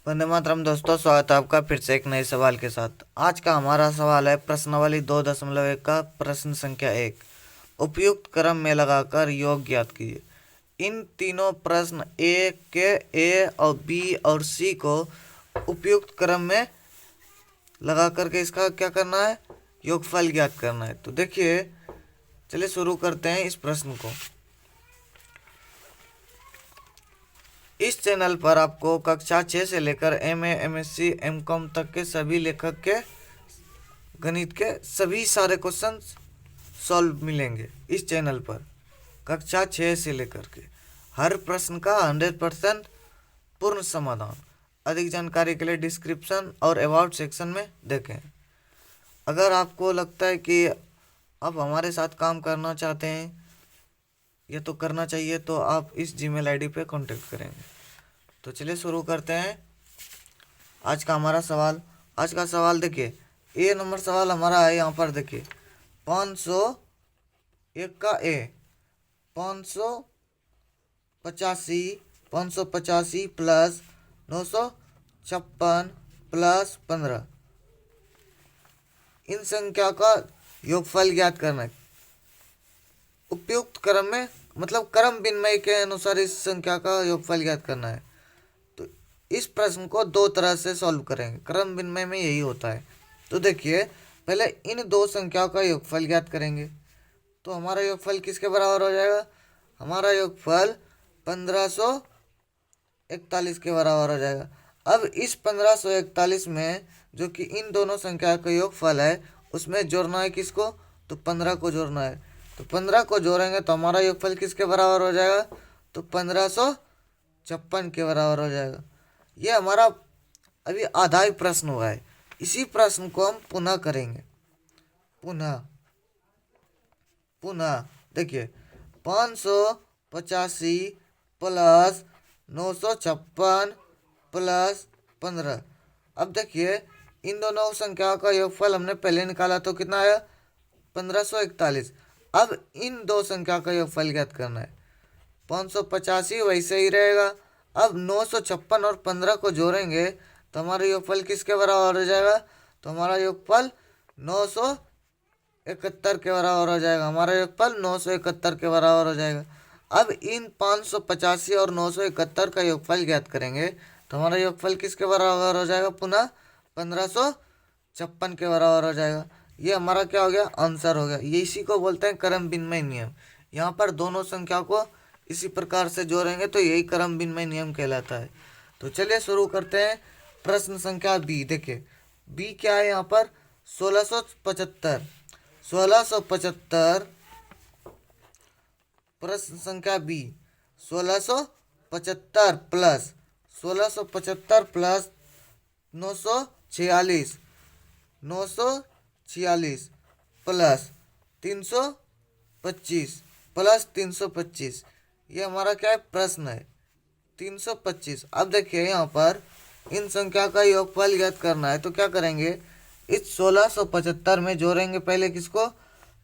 वंदे मातरम दोस्तों, स्वागत है आपका फिर से एक नए सवाल के साथ। आज का हमारा सवाल है प्रश्नावली 2.1 का प्रश्न संख्या 1। उपयुक्त क्रम में लगाकर योग ज्ञात कीजिए। इन तीनों प्रश्न ए और बी और सी को उपयुक्त क्रम में लगा करके इसका क्या करना है, योगफल ज्ञात करना है। तो देखिए, चलिए शुरू करते हैं इस प्रश्न को। इस चैनल पर आपको कक्षा 6 से लेकर MA, MSc, MCOM तक के सभी लेखक के गणित के सभी सारे क्वेश्चन सॉल्व मिलेंगे इस चैनल पर। कक्षा 6 से लेकर के हर प्रश्न का 100% पूर्ण समाधान। अधिक जानकारी के लिए डिस्क्रिप्शन और अबाउट सेक्शन में देखें। अगर आपको लगता है कि आप हमारे साथ काम करना चाहते हैं ये तो करना चाहिए, तो आप इस जीमेल आईडी पे कांटेक्ट करेंगे। तो चलिए शुरू करते हैं आज का हमारा सवाल। आज का सवाल देखिए, ए नंबर सवाल हमारा है यहाँ पर। देखिए 501 का ए 585 प्लस 956 प्लस 15, इन संख्या का योगफल ज्ञात करना है। उपयुक्त क्रम में मतलब क्रम विनिमय के अनुसार इस संख्या का योगफल ज्ञात करना है। तो इस प्रश्न को दो तरह से सॉल्व करेंगे। क्रम विनिमय में यही होता है। तो देखिए, पहले इन दो संख्याओं का योगफल ज्ञात करेंगे। तो हमारा योगफल किसके बराबर हो जाएगा? हमारा योगफल 1541 के बराबर हो जाएगा। अब इस 1541 में जो कि इन दोनों संख्या का योगफल है, उसमें जोड़ना है किसको? तो 15 को जोड़ना है। तो 15 को जोड़ेंगे तो हमारा योगफल किसके बराबर हो जाएगा? तो 1556 के बराबर हो जाएगा। ये हमारा अभी आधा ही प्रश्न हुआ है। इसी प्रश्न को हम पुनः करेंगे। पुनः देखिए, 585 प्लस 956 प्लस 15। अब देखिए, इन दोनों संख्याओं का योगफल हमने पहले निकाला तो कितना आया? 1541। अब इन दो संख्या का योगफल ज्ञात करना है। 585 वैसे ही रहेगा। अब 956 और 15 को जोड़ेंगे तो हमारा योगफल किसके बराबर हो जाएगा? तो हमारा योगफल 971 के बराबर हो जाएगा। हमारा योगफल 971 के बराबर हो जाएगा। अब इन 585 और 971 का योगफल ज्ञात करेंगे तो हमारा योगफल किसके बराबर हो जाएगा? पुनः 1556 के बराबर हो जाएगा। ये हमारा क्या हो गया? आंसर हो गया। ये इसी को बोलते हैं क्रम विनिमय नियम। यहाँ पर दोनों संख्या को इसी प्रकार से जोड़ेंगे तो यही क्रम विनिमय नियम कहलाता है। तो चलिए शुरू करते हैं प्रश्न संख्या बी। देखिए, बी क्या है यहाँ पर? 1675 प्रश्न संख्या बी 1675 प्लस 946 प्लस 325 ये हमारा क्या है? प्रश्न है 325। अब देखिए, यहाँ पर इन संख्या का योगफल ज्ञात करना है। तो क्या करेंगे? इस 1675 में जोड़ेंगे पहले किसको?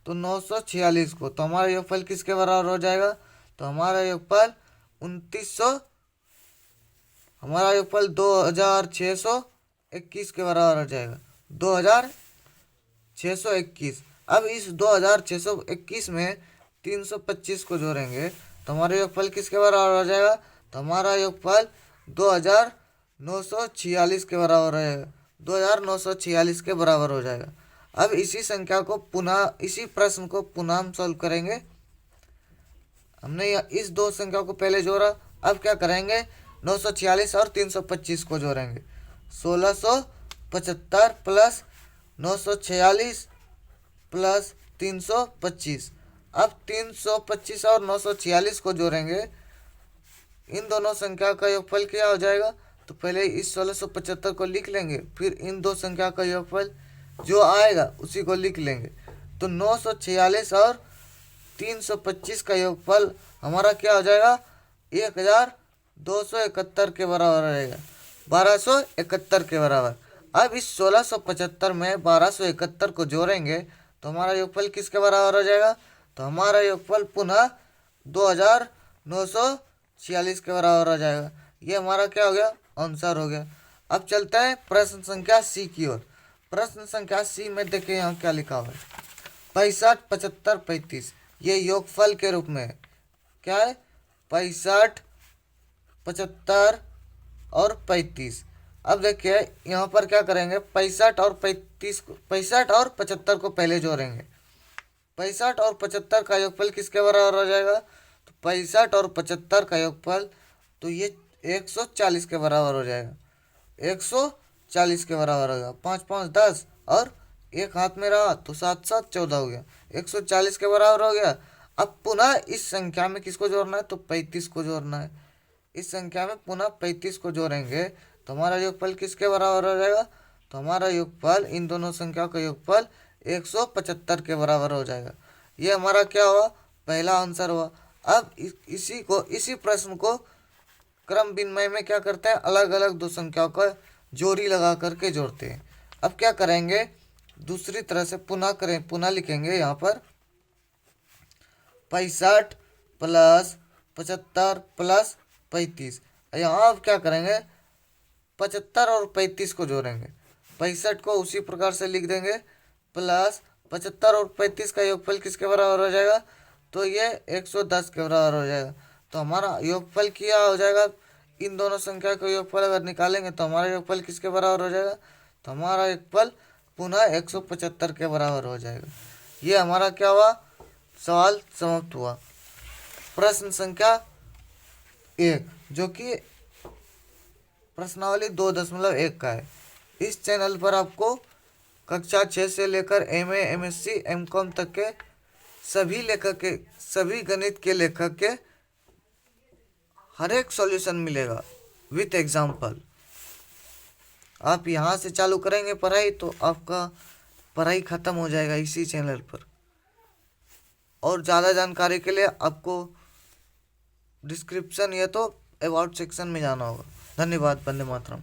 तो 946 को। तो हमारा योगफल किसके बराबर हो जाएगा? तो हमारा योगफल 2621 के बराबर हो जाएगा। 2621। अब इस 2621 में 325 को जोड़ेंगे तो हमारा योगफल किसके बराबर हो जाएगा? तो हमारा योगफल 2946 के बराबर हो जाएगा। 2946 के बराबर हो जाएगा। अब इसी संख्या को पुनः, इसी प्रश्न को पुनः हम सॉल्व करेंगे। हमने इस दो संख्या को पहले जोड़ा, अब क्या करेंगे? 946 और 325 को जोड़ेंगे। 1675 प्लस 946 प्लस 325। अब 325 और 946 को जोड़ेंगे, इन दोनों संख्या का योगफल क्या हो जाएगा? तो पहले इस 1675 को लिख लेंगे, फिर इन दो संख्या का योगफल जो आएगा उसी को लिख लेंगे। तो 946 और 325 का योगफल हमारा क्या हो जाएगा? 1271 के बराबर रहेगा। 1271 के बराबर। अब इस 1675 में 1271 को जोड़ेंगे तो हमारा योगफल किसके बराबर हो जाएगा? तो हमारा योगफल पुनः 2946 के बराबर हो जाएगा। ये हमारा क्या हो गया? आंसर हो गया। अब चलते हैं प्रश्न संख्या सी की ओर। प्रश्न संख्या सी में देखिए यहाँ क्या लिखा हुआ है, 65, 75, 35 ये योगफल के रूप में है। क्या है? 65, 75 और 35। अब देखिए यहाँ पर क्या करेंगे, 65 और 35 65 और 75 को पहले जोड़ेंगे। 65 और 75 का योगफल किसके बराबर हो जाएगा? तो 65 और 75 का योगफल तो ये 140 के बराबर हो जाएगा। 140 के बराबर होगा। 5 5 10 और एक हाथ में रहा तो 7 7 14 हो गया। 140 के बराबर हो गया। अब पुनः इस संख्या में किसको जोड़ना है? तो 35 को जोड़ना है। इस संख्या में पुनः 35 को जोड़ेंगे तो हमारा योगफल किसके बराबर हो जाएगा? तो हमारा योगफल, इन दोनों संख्याओं का योगफल 175 के बराबर हो जाएगा। ये हमारा क्या हुआ? पहला आंसर हुआ। अब इसी प्रश्न को क्रम विनिमय में क्या करते हैं, अलग अलग दो संख्याओं का जोड़ी लगा करके जोड़ते हैं। अब क्या करेंगे, दूसरी तरह से पुनः लिखेंगे यहाँ पर 65 प्लस 75 प्लस 35। यहाँ अब क्या करेंगे, 75 और 35 को जोड़ेंगे। 65 को उसी प्रकार से लिख देंगे प्लस 75 और 35 का योगफल किसके बराबर हो जाएगा? तो ये 110 के बराबर हो जाएगा। तो हमारा योगफल क्या हो जाएगा? इन दोनों संख्या का योगफल अगर निकालेंगे तो हमारा योगफल किसके बराबर हो जाएगा? तो हमारा योगफल पुनः 175 के बराबर हो जाएगा। ये हमारा क्या हुआ? सवाल समाप्त हुआ। प्रश्न संख्या 1 जो कि प्रश्नावली 2.1 का है। इस चैनल पर आपको कक्षा 6 से लेकर MA, MSc, MCOM तक के सभी गणित के लेखक के हर एक सॉल्यूशन मिलेगा विथ एग्जाम्पल। आप यहाँ से चालू करेंगे पढ़ाई तो आपका पढ़ाई ख़त्म हो जाएगा इसी चैनल पर। और ज़्यादा जानकारी के लिए आपको डिस्क्रिप्शन या तो अबाउट सेक्शन में जाना होगा। धन्यवाद। वंदे मातरम।